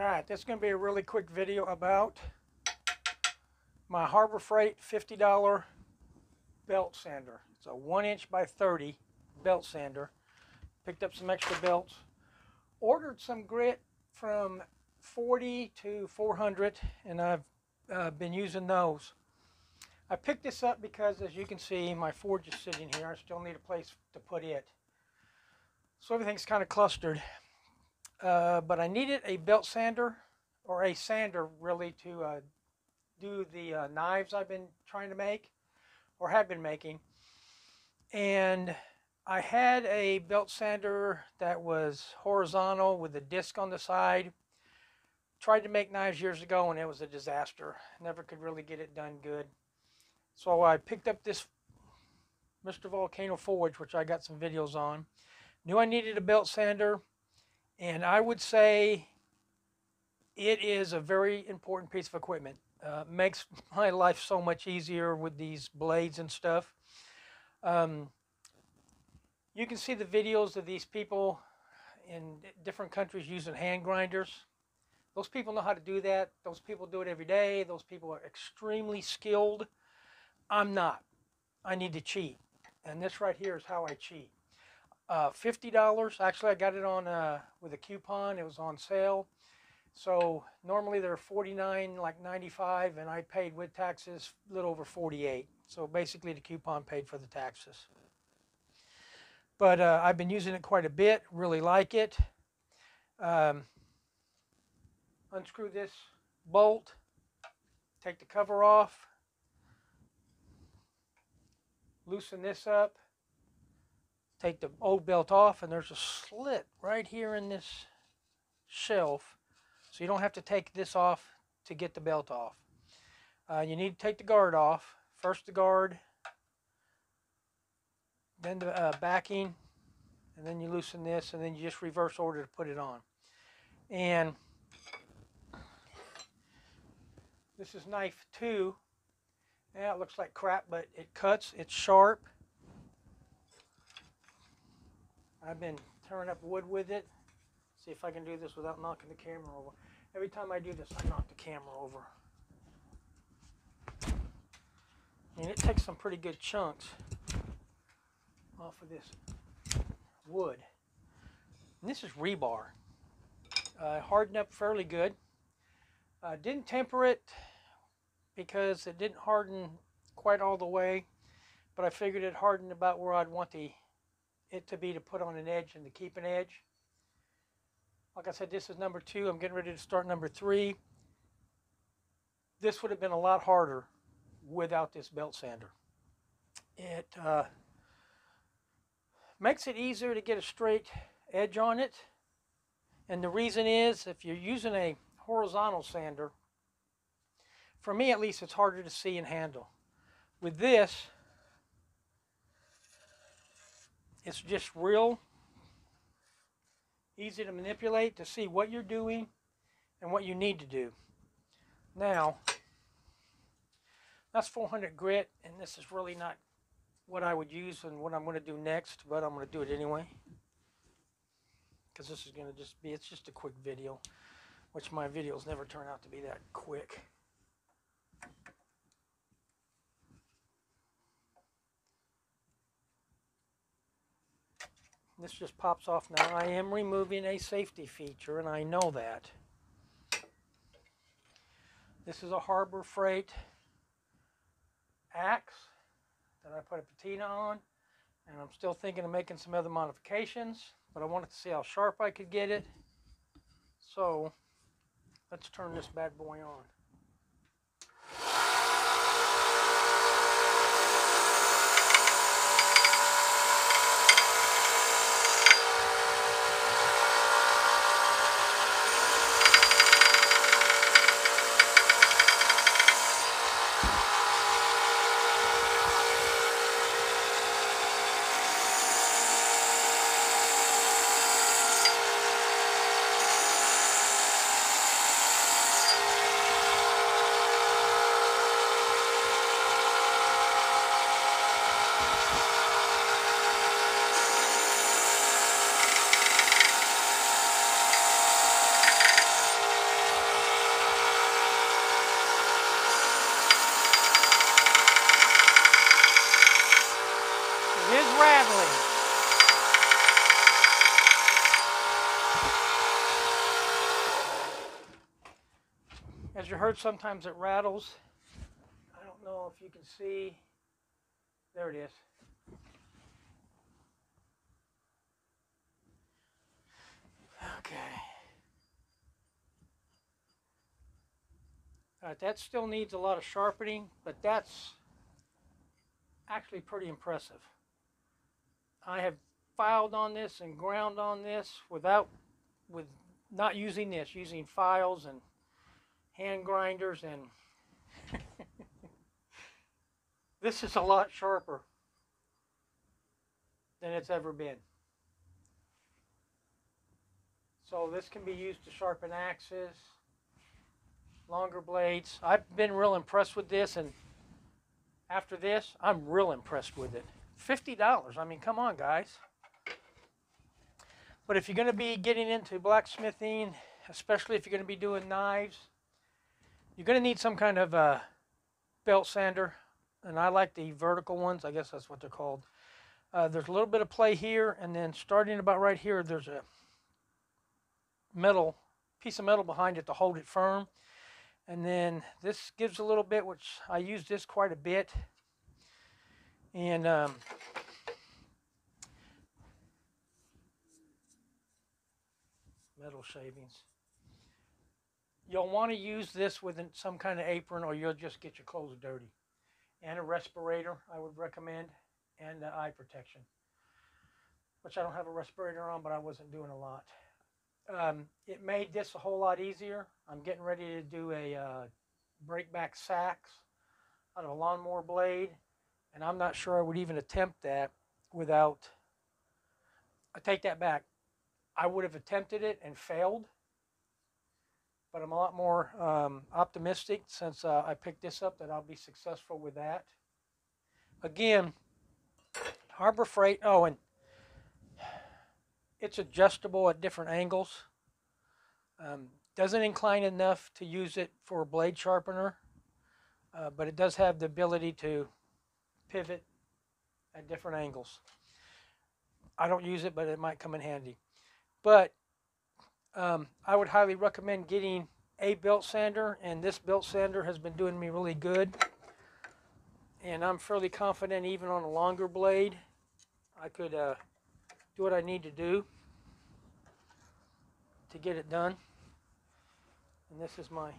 Alright, this is going to be a really quick video about my Harbor Freight $50 belt sander. It's a 1" by 30 belt sander. Picked up some extra belts. Ordered some grit from 40 to 400 and I've been using those. I picked this up because, as you can see, my forge is sitting here. I still need a place to put it. So everything's kind of clustered. But I needed a belt sander, or a sander really, to do the knives I've been trying to make, or have been making. And I had a belt sander that was horizontal with a disc on the side. Tried to make knives years ago and it was a disaster. Never could really get it done good. So I picked up this Mr. Volcano Forge, which I got some videos on. Knew I needed a belt sander, and I would say it is a very important piece of equipment. Makes my life so much easier with these blades and stuff. You can see the videos of these people in different countries using hand grinders. Those people know how to do that. Those people do it every day. Those people are extremely skilled. I'm not. I need to cheat. And this right here is how I cheat. $50. Actually, I got it on with a coupon. It was on sale. So normally they're $49, like $95, and I paid with taxes a little over $48. So basically the coupon paid for the taxes. But I've been using it quite a bit. Really like it. Unscrew this bolt. Take the cover off. Loosen this up. Take the old belt off, and there's a slit right here in this shelf. So you don't have to take this off to get the belt off. You need to take the guard off. First the guard, then the backing, and then you loosen this, and then you just reverse order to put it on. And this is knife 2. Yeah, it looks like crap, but it cuts. It's sharp. I've been tearing up wood with it. See if I can do this without knocking the camera over. Every time I do this, I knock the camera over. And it takes some pretty good chunks off of this wood. And this is rebar. Hardened up fairly good. Didn't temper it because it didn't harden quite all the way, but I figured it hardened about where I'd want it to be to put on an edge and to keep an edge. Like I said, this is number 2. I'm getting ready to start number 3. This would have been a lot harder without this belt sander. It makes it easier to get a straight edge on it. And the reason is, if you're using a horizontal sander, for me at least, it's harder to see and handle. With this, it's just real easy to manipulate, to see what you're doing and what you need to do. Now, that's 400 grit, and this is really not what I would use and what I'm going to do next, but I'm going to do it anyway. Because this is going to just be, it's just a quick video, which my videos never turn out to be that quick. This just pops off now. I am removing a safety feature, and I know that. This is a Harbor Freight axe that I put a patina on, and I'm still thinking of making some other modifications, but I wanted to see how sharp I could get it. So let's turn this bad boy on. rattling. As you heard, sometimes it rattles. I don't know if you can see. There it is. Okay. All right, that still needs a lot of sharpening, but that's actually pretty impressive. I have filed on this and ground on this with not using this, using files and hand grinders, and this is a lot sharper than it's ever been. So this can be used to sharpen axes, longer blades. I've been real impressed with this, and after this, I'm real impressed with it. $50, I mean, come on, guys. But if you're going to be getting into blacksmithing, especially if you're going to be doing knives, you're going to need some kind of a belt sander. And I like the vertical ones. I guess that's what they're called. There's a little bit of play here, and then starting about right here, there's a piece of metal behind it to hold it firm. And then this gives a little bit, which I use this quite a bit. And metal shavings. You'll want to use this with some kind of apron, or you'll just get your clothes dirty. And a respirator, I would recommend, and eye protection, which I don't have a respirator on, but I wasn't doing a lot. It made this a whole lot easier. I'm getting ready to do a breakback sax out of a lawnmower blade, and I'm not sure I would even attempt that without, I take that back. I would have attempted it and failed, but I'm a lot more optimistic since I picked this up that I'll be successful with that. Again, Harbor Freight, oh, and it's adjustable at different angles. Doesn't incline enough to use it for a blade sharpener, but it does have the ability to pivot at different angles. I don't use it, but it might come in handy. But I would highly recommend getting a belt sander, and this belt sander has been doing me really good. And I'm fairly confident even on a longer blade, I could do what I need to do to get it done. And this is my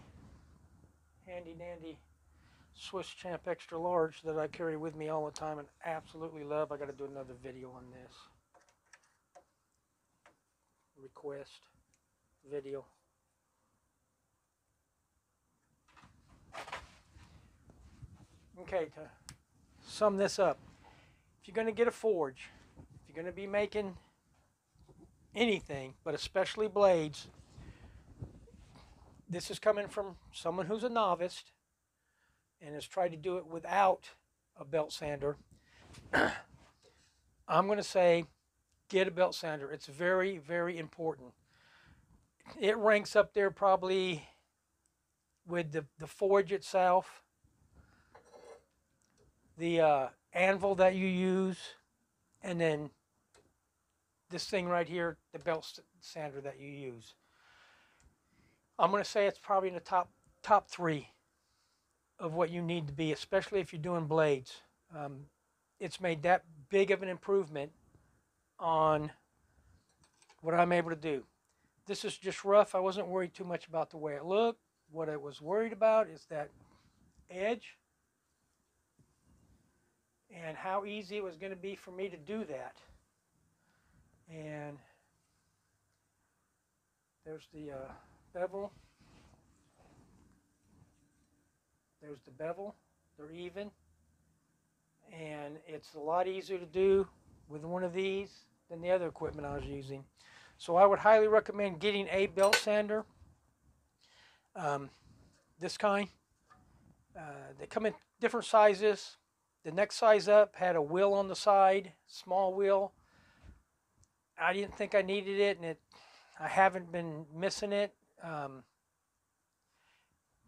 handy dandy Swiss Champ Extra Large that I carry with me all the time and absolutely love. I got to do another video on this. Request video. Okay, to sum this up, if you're going to get a forge, if you're going to be making anything, but especially blades, this is coming from someone who's a novice and has tried to do it without a belt sander. I'm going to say get a belt sander. It's very, very important. It ranks up there probably with the forge itself, the anvil that you use, and then this thing right here, the belt sander that you use. I'm going to say it's probably in the top three of what you need to be, especially if you're doing blades. It's made that big of an improvement on what I'm able to do. This is just rough. I wasn't worried too much about the way it looked. What I was worried about is that edge and how easy it was going to be for me to do that. And there's the bevel. There's the bevel. They're even. And it's a lot easier to do with one of these than the other equipment I was using. So I would highly recommend getting a belt sander. This kind. They come in different sizes. The next size up had a wheel on the side, small wheel. I didn't think I needed it, and I haven't been missing it.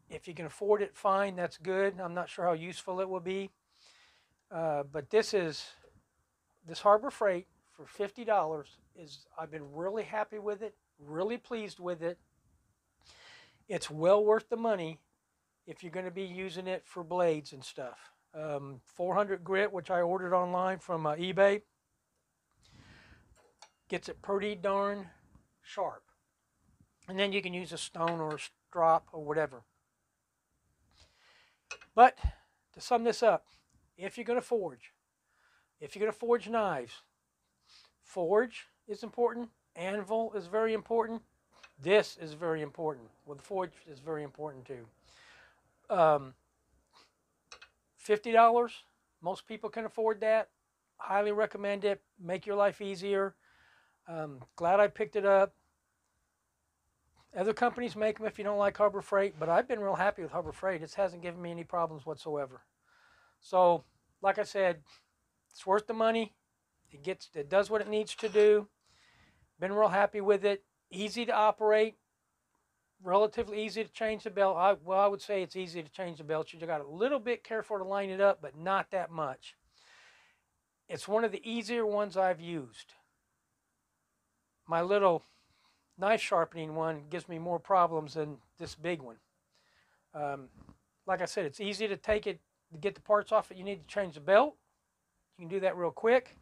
If you can afford it, fine, that's good. I'm not sure how useful it will be. But this is this Harbor Freight for $50 is, I've been really happy with it, really pleased with it. It's well worth the money if you're going to be using it for blades and stuff. 400 grit, which I ordered online from eBay, gets it pretty darn sharp. And then you can use a stone or a strop or whatever. But to sum this up, if you're going to forge knives, forge is important, anvil is very important, this is very important. Well, the forge is very important too. $50, most people can afford that. Highly recommend it. Make your life easier. Glad I picked it up. Other companies make them if you don't like Harbor Freight, but I've been real happy with Harbor Freight. It hasn't given me any problems whatsoever. So, like I said, it's worth the money. It does what it needs to do. Been real happy with it. Easy to operate. Relatively easy to change the belt. I would say it's easy to change the belt. You just got a little bit careful to line it up, but not that much. It's one of the easier ones I've used. My little knife sharpening one gives me more problems than this big one. Like I said, it's easy to take it, to get the parts off it. You need to change the belt. You can do that real quick.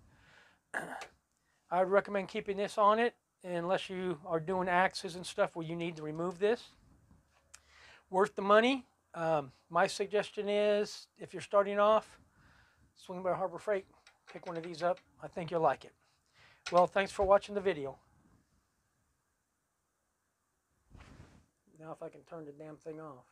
I would recommend keeping this on it unless you are doing axes and stuff where you need to remove this. Worth the money. My suggestion is, if you're starting off, swing by Harbor Freight, pick one of these up. I think you'll like it. Well, thanks for watching the video. Now if I can turn the damn thing off.